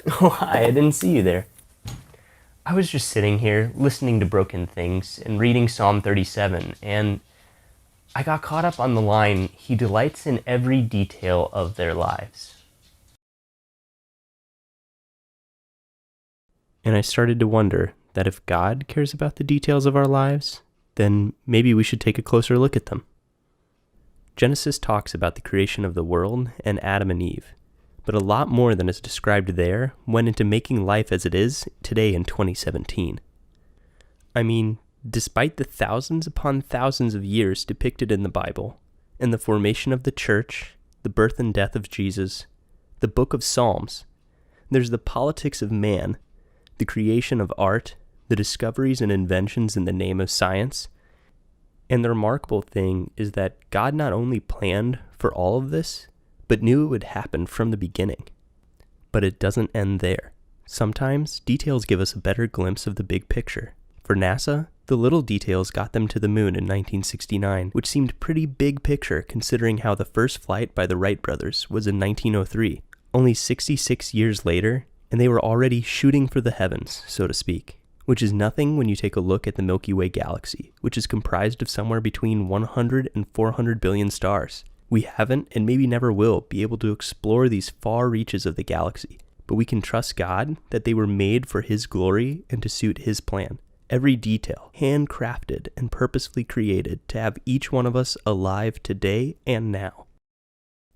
Oh, hi, I didn't see you there. I was just sitting here listening to Broken Things and reading Psalm 37, and I got caught up on the line, He delights in every detail of their lives. And I started to wonder that if God cares about the details of our lives, then maybe we should take a closer look at them. Genesis talks about the creation of the world and Adam and Eve, but a lot more than is described there went into making life as it is today in 2017. I mean, despite the thousands upon thousands of years depicted in the Bible, and the formation of the church, the birth and death of Jesus, the book of Psalms, there's the politics of man, the creation of art, the discoveries and inventions in the name of science. And the remarkable thing is that God not only planned for all of this, but knew it would happen from the beginning. But it doesn't end there. Sometimes details give us a better glimpse of the big picture. For NASA, the little details got them to the moon in 1969, which seemed pretty big picture considering how the first flight by the Wright brothers was in 1903. Only 66 years later, and they were already shooting for the heavens, so to speak, which is nothing when you take a look at the Milky Way galaxy, which is comprised of somewhere between 100 and 400 billion stars. We haven't, and maybe never will, be able to explore these far reaches of the galaxy, but we can trust God that they were made for His glory and to suit His plan. Every detail, handcrafted and purposefully created to have each one of us alive today and now.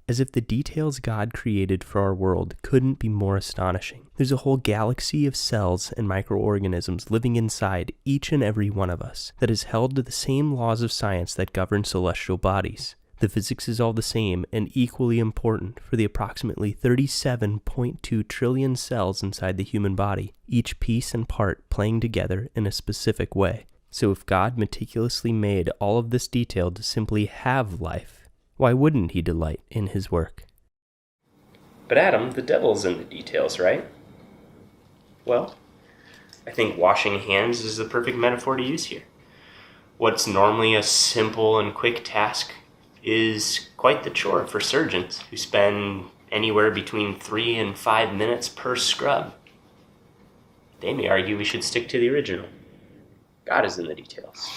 As if the details God created for our world couldn't be more astonishing. There's a whole galaxy of cells and microorganisms living inside each and every one of us that is held to the same laws of science that govern celestial bodies. The physics is all the same and equally important for the approximately 37.2 trillion cells inside the human body, each piece and part playing together in a specific way. So if God meticulously made all of this detail to simply have life, why wouldn't He delight in His work? But Adam, the devil's in the details, right? Well, I think washing hands is the perfect metaphor to use here. What's normally a simple and quick task is quite the chore for surgeons who spend anywhere between 3 and 5 minutes per scrub. They may argue we should stick to the original. God is in the details.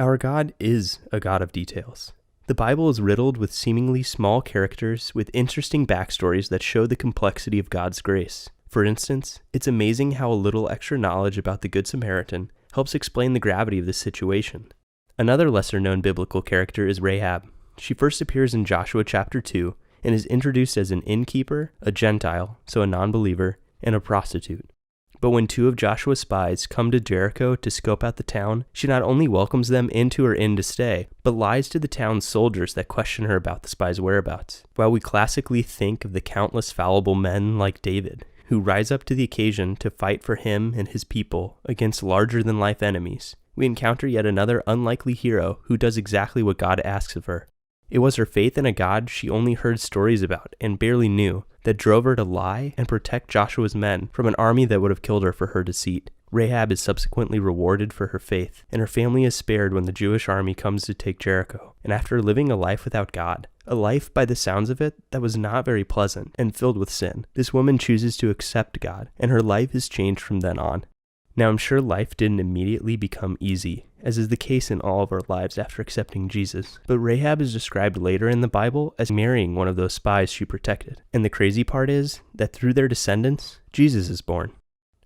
Our God is a God of details. The Bible is riddled with seemingly small characters with interesting backstories that show the complexity of God's grace. For instance, it's amazing how a little extra knowledge about the Good Samaritan helps explain the gravity of this situation. Another lesser-known biblical character is Rahab. She first appears in Joshua chapter 2 and is introduced as an innkeeper, a Gentile, so a non-believer, and a prostitute. But when 2 of Joshua's spies come to Jericho to scope out the town, she not only welcomes them into her inn to stay, but lies to the town's soldiers that question her about the spies' whereabouts. While we classically think of the countless fallible men like David, who rise up to the occasion to fight for him and his people against larger-than-life enemies, we encounter yet another unlikely hero who does exactly what God asks of her. It was her faith in a God she only heard stories about and barely knew that drove her to lie and protect Joshua's men from an army that would have killed her for her deceit. Rahab is subsequently rewarded for her faith, and her family is spared when the Jewish army comes to take Jericho. And after living a life without God, a life by the sounds of it that was not very pleasant and filled with sin, this woman chooses to accept God, and her life is changed from then on. Now, I'm sure life didn't immediately become easy, as is the case in all of our lives after accepting Jesus. But Rahab is described later in the Bible as marrying one of those spies she protected. And the crazy part is that through their descendants, Jesus is born.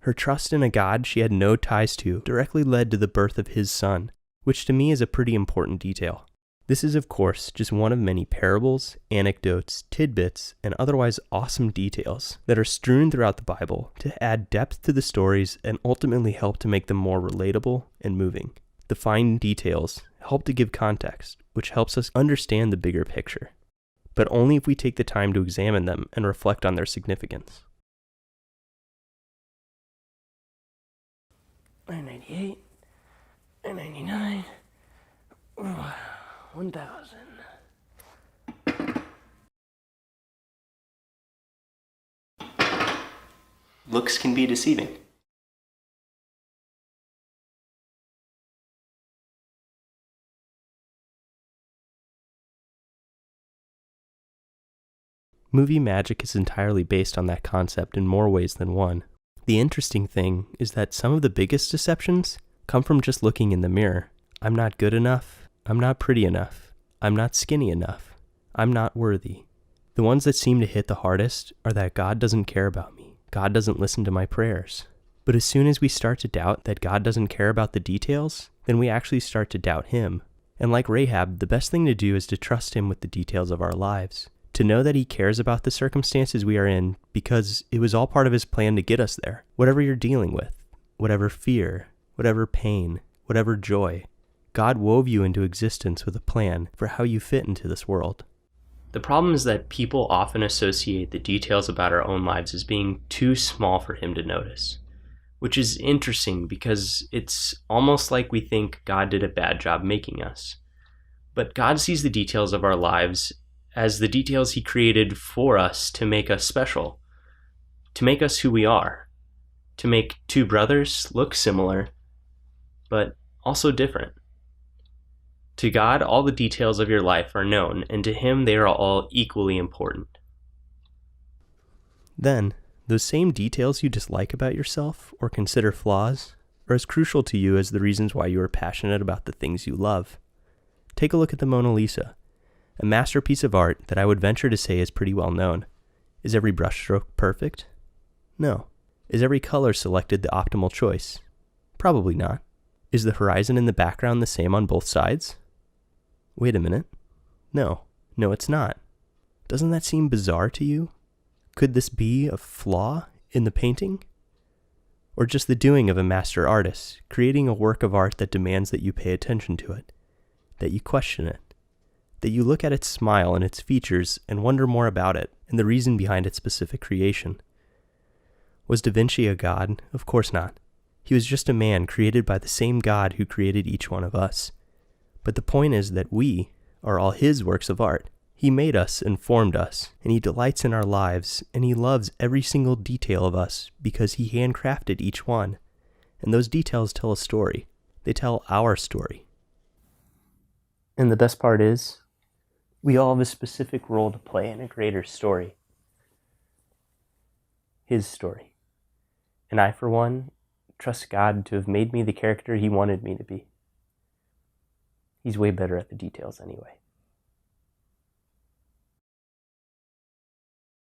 Her trust in a God she had no ties to directly led to the birth of His Son, which to me is a pretty important detail. This is, of course, just one of many parables, anecdotes, tidbits, and otherwise awesome details that are strewn throughout the Bible to add depth to the stories and ultimately help to make them more relatable and moving. The fine details help to give context, which helps us understand the bigger picture, but only if we take the time to examine them and reflect on their significance. 998, 999, 1,000. Looks can be deceiving. Movie magic is entirely based on that concept in more ways than one. The interesting thing is that some of the biggest deceptions come from just looking in the mirror. I'm not good enough. I'm not pretty enough. I'm not skinny enough. I'm not worthy. The ones that seem to hit the hardest are that God doesn't care about me. God doesn't listen to my prayers. But as soon as we start to doubt that God doesn't care about the details, then we actually start to doubt Him. And like Rahab, the best thing to do is to trust Him with the details of our lives. To know that He cares about the circumstances we are in because it was all part of His plan to get us there. Whatever you're dealing with, whatever fear, whatever pain, whatever joy, God wove you into existence with a plan for how you fit into this world. The problem is that people often associate the details about our own lives as being too small for Him to notice, which is interesting because it's almost like we think God did a bad job making us. But God sees the details of our lives as the details He created for us to make us special, to make us who we are, to make two brothers look similar, but also different. To God, all the details of your life are known, and to Him they are all equally important. Then, those same details you dislike about yourself or consider flaws are as crucial to you as the reasons why you are passionate about the things you love. Take a look at the Mona Lisa, a masterpiece of art that I would venture to say is pretty well known. Is every brushstroke perfect? No. Is every color selected the optimal choice? Probably not. Is the horizon in the background the same on both sides? Wait a minute. No, it's not. Doesn't that seem bizarre to you? Could this be a flaw in the painting? Or just the doing of a master artist, creating a work of art that demands that you pay attention to it, that you question it, that you look at its smile and its features and wonder more about it and the reason behind its specific creation? Was Da Vinci a god? Of course not. He was just a man created by the same God who created each one of us. But the point is that we are all His works of art. He made us and formed us, and He delights in our lives, and He loves every single detail of us because He handcrafted each one. And those details tell a story. They tell our story. And the best part is, we all have a specific role to play in a greater story. His story. And I, for one, trust God to have made me the character He wanted me to be. He's way better at the details anyway.